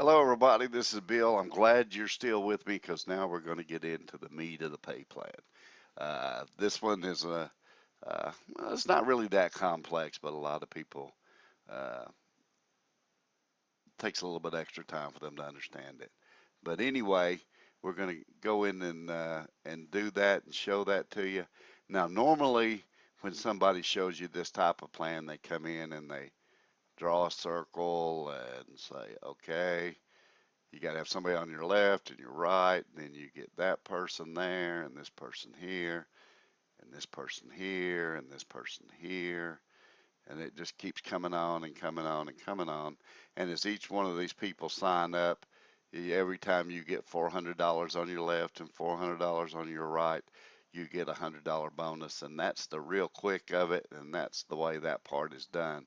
Hello, everybody. This is Bill. I'm glad you're still with me because now we're going to get into the meat of the pay plan. This one is well, it's not really that complex, but a lot of people uh, takes a little bit extra time for them to understand it. But anyway, we're going to go in and do that and show that to you. Now, normally when somebody shows you this type of plan, they come in and they draw a circle and say, okay. You got to have somebody on your left and your right, and then you get that person there, and this person here, and this person here, and this person here, and it just keeps coming on and coming on and coming on. And as each one of these people sign up, every time you get $400 on your left and $400 on your right, you get a $100 bonus, and that's the real quick of it, and that's the way that part is done.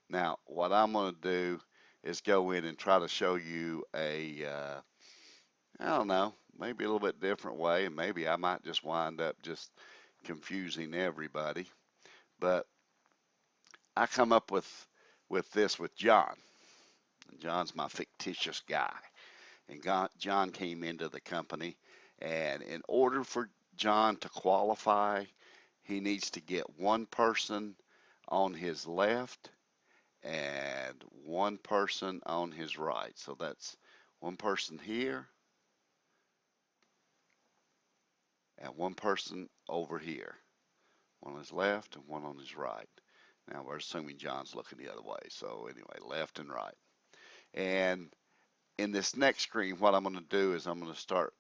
Now, what I'm going to do is go in and try to show you I don't know, maybe a little bit different way, and maybe I might just wind up just confusing everybody. But I come up with this with John. And John's my fictitious guy. And John came into the company, and in order for John to qualify, he needs to get one person on his left and one person on his right. So that's one person here and one person over here. One on his left and one on his right. Now we're assuming John's looking the other way. So anyway, left and right. And in this next screen, what I'm going to do is I'm going to start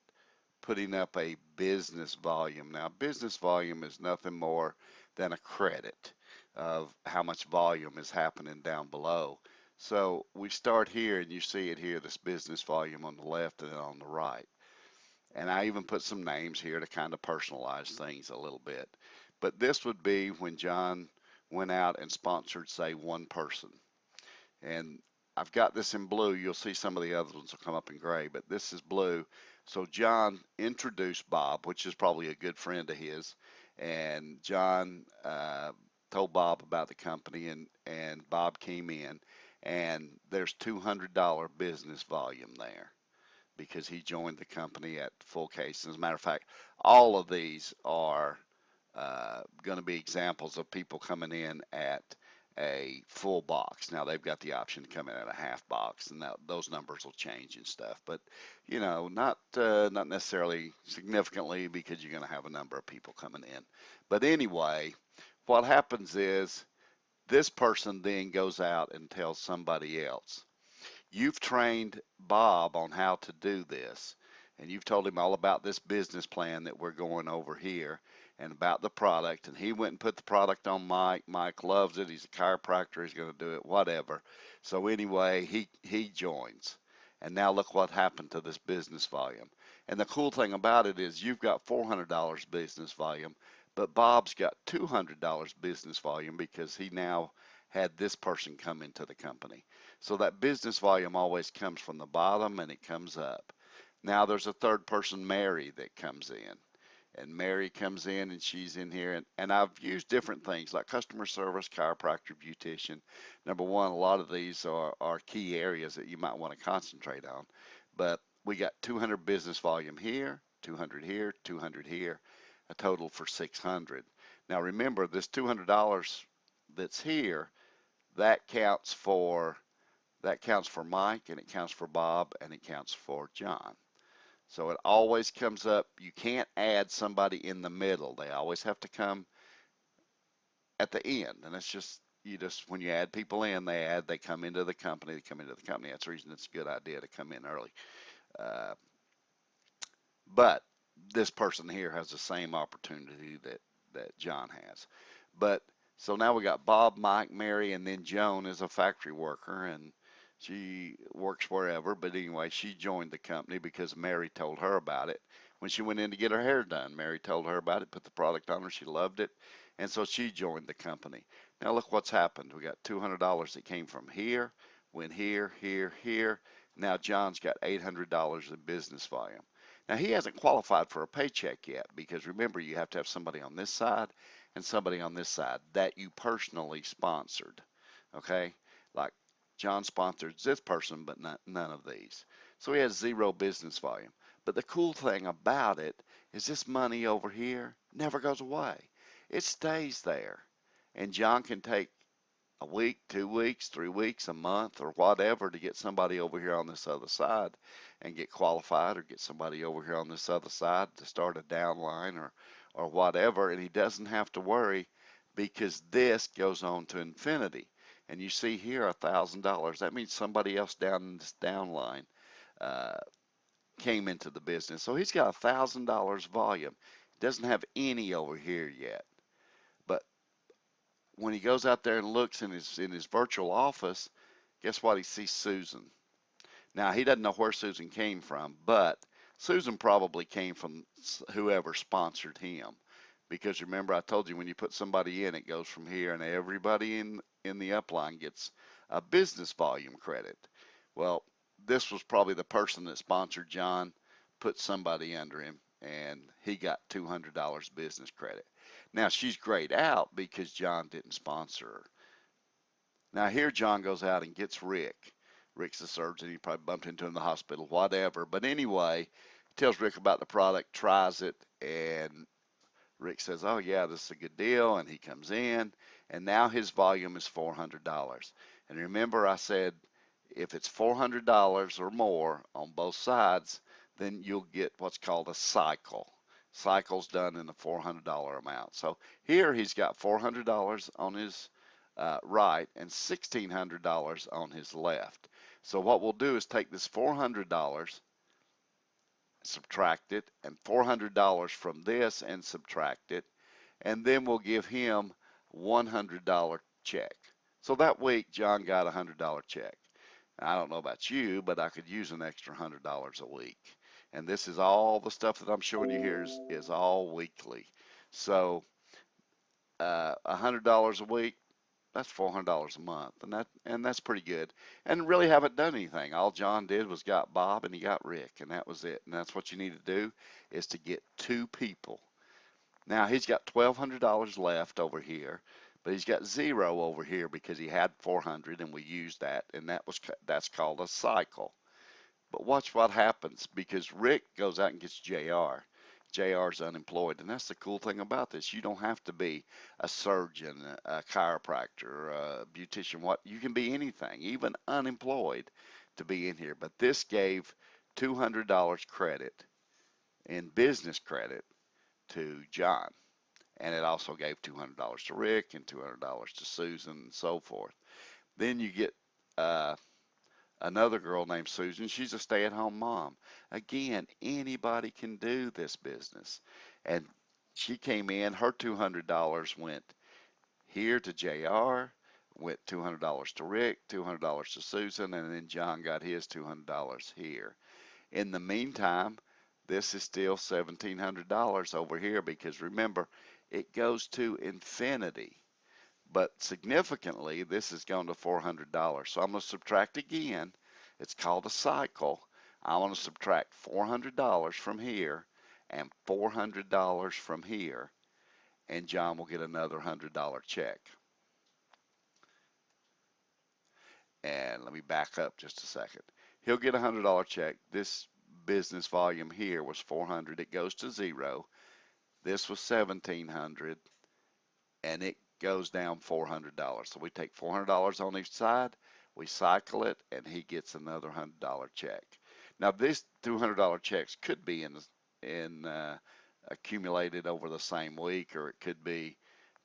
putting up a business volume. Now, business volume is nothing more than a credit of how much volume is happening down below. So we start here, and you see it here, this business volume on the left and then on the right. And I even put some names here to kind of personalize things a little bit. But this would be when John went out and sponsored, say, one person. And I've got this in blue. You'll see some of the other ones will come up in gray, but this is blue. So John introduced Bob, which is probably a good friend of his. And John told Bob about the company, and Bob came in. And there's $200 business volume there because he joined the company at full case. As a matter of fact, all of these are going to be examples of people coming in at a full box. Now they've got the option to come in at a half box, and those numbers will change and stuff. But not necessarily significantly because you're going to have a number of people coming in. But anyway, what happens is this person then goes out and tells somebody else. You've trained Bob on how to do this, and you've told him all about this business plan that we're going over here and about the product. And he went and put the product on Mike. Mike loves it. He's a chiropractor. He's going to do it, whatever. So anyway, he joins. And now look what happened to this business volume. And the cool thing about it is you've got $400 business volume, but Bob's got $200 business volume because he now had this person come into the company. So that business volume always comes from the bottom and it comes up. Now there's a third person, Mary, that comes in. And Mary comes in and she's in here. And I've used different things like customer service, chiropractor, beautician. Number one, a lot of these are key areas that you might want to concentrate on. But we got 200 business volume here, 200 here, 200 here, a total for 600. Now remember, this $200 that's here, that counts for Mike, and it counts for Bob, and it counts for John. So it always comes up. You can't add somebody in the middle. They always have to come at the end. And it's just when you add people in, they come into the company. They come into the company. That's the reason it's a good idea to come in early. Uh, but this person here has the same opportunity that John has. But so now we got Bob, Mike, Mary, and then Joan is a factory worker, and she works wherever. But anyway, she joined the company because Mary told her about it. When she went in to get her hair done, Mary told her about it, put the product on her. She loved it, and so she joined the company. Now look what's happened. We got $200 that came from here, went here, here, here. Now John's got $800 in business volume. Now he hasn't qualified for a paycheck yet because remember you have to have somebody on this side and somebody on this side that you personally sponsored. Okay? Like John sponsors this person, but none of these. So he has zero business volume. But the cool thing about it is this money over here never goes away. It stays there. And John can take a week, 2 weeks, 3 weeks, a month, or whatever to get somebody over here on this other side and get qualified, or get somebody over here on this other side to start a downline or whatever. And he doesn't have to worry because this goes on to infinity. And you see here $1,000. That means somebody else down in this downline uh, came into the business. So he's got $1,000 volume. Doesn't have any over here yet. But when he goes out there and looks in his virtual office, guess what? He sees Susan. Now he doesn't know where Susan came from, but Susan probably came from whoever sponsored him. Because remember, I told you when you put somebody in, it goes from here, and everybody in the upline gets a business volume credit. Well, this was probably the person that sponsored John, put somebody under him, and he got $200 business credit. Now she's grayed out because John didn't sponsor her. Now here John goes out and gets Rick. Rick's the surgeon. He probably bumped into him in the hospital, whatever. But anyway, tells Rick about the product, tries it, and Rick says, "Oh yeah, this is a good deal," and he comes in, and now his volume is $400. And remember, I said if it's $400 or more on both sides, then you'll get what's called a cycle. Cycle's done in the $400 amount. So here he's got $400 on his right and $1,600 on his left. So what we'll do is take this $400, subtract it, and $400 from this and subtract it, and then we'll give him $100 check. So that week, John got a $100 check. I don't know about you, but I could use an extra $100 a week. And this is all the stuff that I'm showing you here is all weekly. So $100 a week, that's $400 a month, and that's pretty good. And really haven't done anything. All John did was got Bob and he got Rick, and that was it. And that's what you need to do is to get two people. Now he's got $1,200 left over here, but he's got zero over here because he had 400 and we used that, and that's called a cycle. But watch what happens because Rick goes out and gets JR. JR's unemployed, and that's the cool thing about this. You don't have to be a surgeon, a chiropractor, a beautician. What you can be anything, even unemployed, to be in here. But this gave $200 credit in business credit to John, and it also gave $200 to Rick and $200 to Susan and so forth. Then you get another girl named Susan. She's a stay-at-home mom. Again, anybody can do this business. And she came in, her $200 went here to JR, went $200 to Rick, $200 to Susan, and then John got his $200 here. In the meantime, this is still $1,700 over here because remember, it goes to infinity. But significantly, this has gone to $400. So I'm going to subtract again. It's called a cycle. I want to subtract $400 from here and $400 from here, and John will get another $100 check. And let me back up just a second. He'll get a $100 check. This business volume here was 400. It goes to zero. This was 1,700, and it goes down $400. So we take $400 on each side, we cycle it, and he gets another $100 check. Now these $200 checks could be in accumulated over the same week, or it could be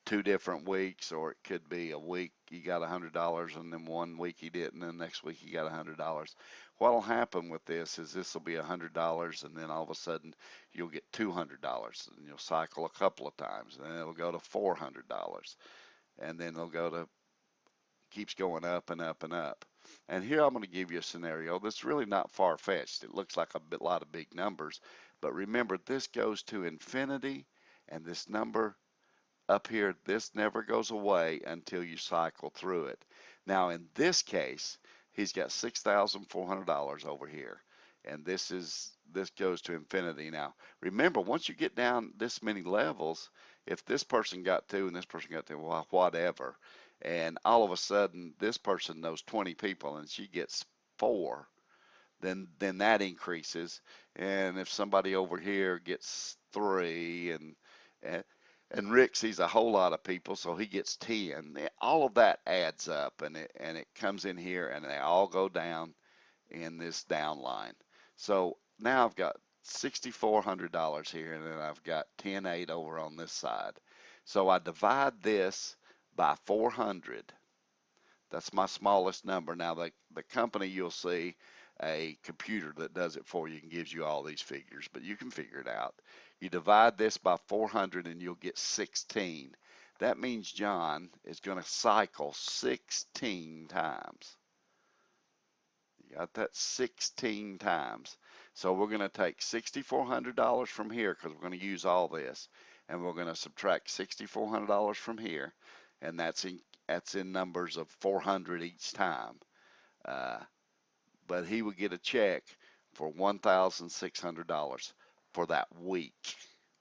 2 different weeks, or it could be a week he got $100 and then 1 week he didn't, and the next week he got $100. What'll happen with this will be $100, and then all of a sudden you'll get $200, and you'll cycle a couple of times, and then it'll go to $400, and then it'll go to keeps going up and up and up. And here I'm going to give you a scenario that's really not far-fetched. It looks like a lot of big numbers, but remember this goes to infinity, and this number up here, this never goes away until you cycle through it. Now in this case, he's got $6,400 over here, and this goes to infinity. Now remember, once you get down this many levels, if this person got two and this person got two, well, whatever, and all of a sudden this person knows 20 people and she gets 4, then that increases. And if somebody over here gets 3, and and Rick sees a whole lot of people, so he gets 10. All of that adds up, and it comes in here, and they all go down in this down line. So now I've got $6,400 here, and then I've got 10,800 over on this side. So I divide this by 400. That's my smallest number. Now, the company, you'll see a computer that does it for you and gives you all these figures, but you can figure it out. You divide this by 400 and you'll get 16. That means John is going to cycle 16 times. You got that 16 times. So we're going to take $6,400 from here because we're going to use all this, and we're going to subtract $6,400 from here, and that's in numbers of 400 each time. Uh, but he would get a check for $1,600 for that week.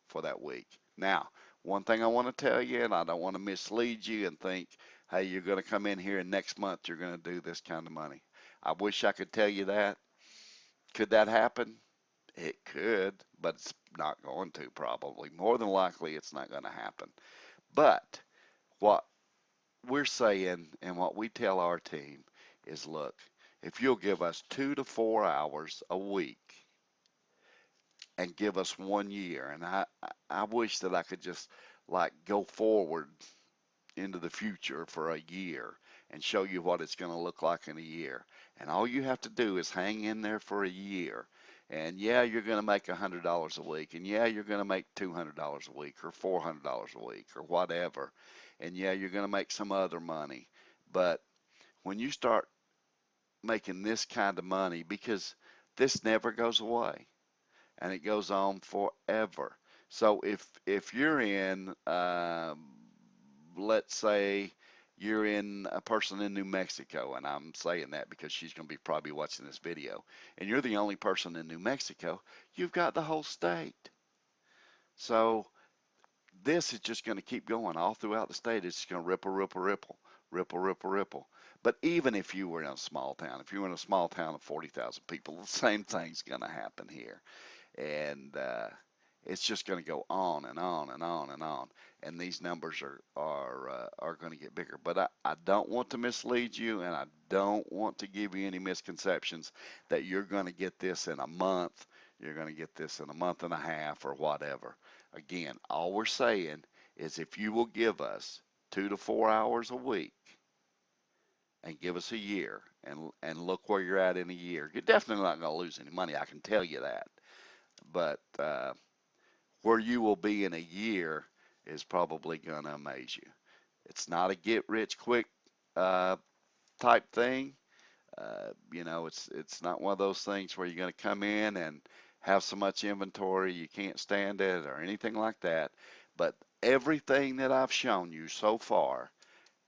For that week. Now, one thing I want to tell you, and I don't want to mislead you and think, hey, you're going to come in here and next month you're going to do this kind of money. I wish I could tell you that. Could that happen? It could, but it's not going to probably. More than likely, it's not going to happen. But what we're saying and what we tell our team is, look, if you'll give us 2 to 4 hours a week and give us 1 year, and I wish that I could just like go forward into the future for a year and show you what it's going to look like in a year. And all you have to do is hang in there for a year. And yeah, you're going to make $100 a week. And yeah, you're going to make $200 a week or $400 a week or whatever. And yeah, you're going to make some other money. But when you start making this kind of money, because this never goes away and it goes on forever. So if you're in, let's say you're in a person in New Mexico, and I'm saying that because she's going to be probably watching this video, and you're the only person in New Mexico, you've got the whole state. So this is just going to keep going all throughout the state. It's just going to ripple, ripple, ripple, ripple, ripple, ripple. But even if you were in a small town, if you were in a small town of 40,000 people, the same thing's going to happen here. And it's just going to go on and on and on and on. And these numbers are going to get bigger. But I don't want to mislead you, and I don't want to give you any misconceptions that you're going to get this in a month, you're going to get this in a month and a half, or whatever. Again, all we're saying is if you will give us 2 to 4 hours a week and give us a year, and look where you're at in a year, you're definitely not going to lose any money. I can tell you that. But where you will be in a year is probably going to amaze you. It's not a get rich quick uh, type thing. It's not one of those things where you're going to come in and have so much inventory you can't stand it or anything like that. But everything that I've shown you so far,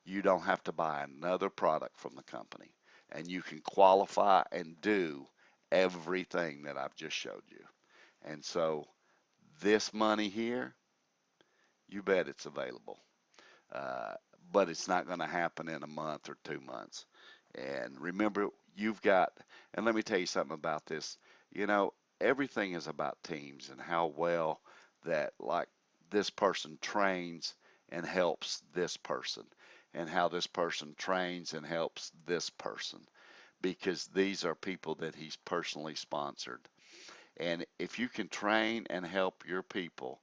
you don't have to buy another product from the company, and you can qualify and do everything that I've just showed you. And so this money here, you bet it's available. Uh, but it's not going to happen in a month or 2 months. And remember, you've got, and let me tell you something about this. You know, everything is about teams and how well that, like, this person trains and helps this person, and how this person trains and helps this person, because these are people that he's personally sponsored. And if you can train and help your people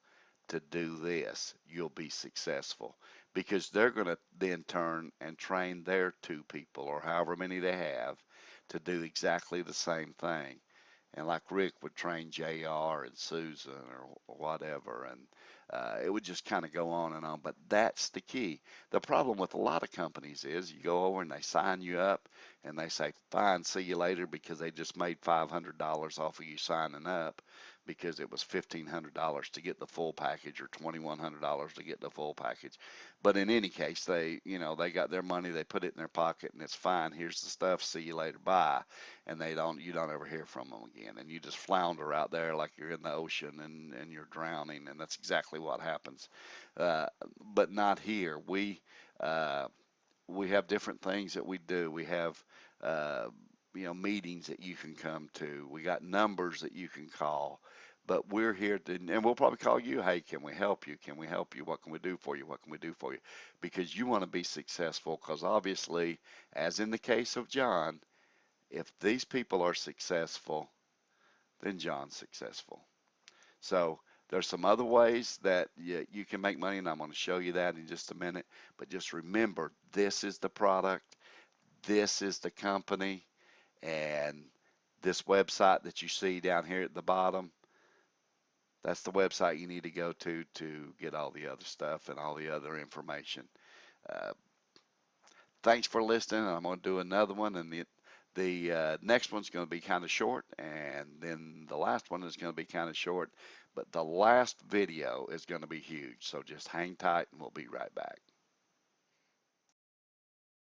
to do this, you'll be successful, because they're going to then turn and train their 2 people or however many they have to do exactly the same thing. And like Rick would train JR and Susan or whatever, and it would just kind of go on and on. But that's the key. The problem with a lot of companies is you go over and they sign you up and they say, fine, see you later, because they just made $500 off of you signing up, because it was $1,500 to get the full package or $2,100 to get the full package. But in any case, they got their money, they put it in their pocket, and it's fine. Here's the stuff. See you later. Bye. And you don't ever hear from them again, and you just flounder out there like you're in the ocean, and you're drowning, and that's exactly what happens. uh, but not here. Uh, we have different things that we do. We have, uh, meetings that you can come to. We got numbers that you can call. But we're here to, and we'll probably call you. Hey, can we help you? Can we help you? What can we do for you? What can we do for you? Because you want to be successful. Because obviously, as in the case of John, if these people are successful, then John's successful. So there's some other ways that you can make money, and I'm going to show you that in just a minute. But just remember, this is the product, this is the company, and this website that you see down here at the bottom, that's the website you need to go to get all the other stuff and all the other information. Uh, Thanks for listening. I'm going to do another one, and the next one's going to be kind of short, and then the last one is going to be kind of short. But the last video is going to be huge. So just hang tight, and we'll be right back.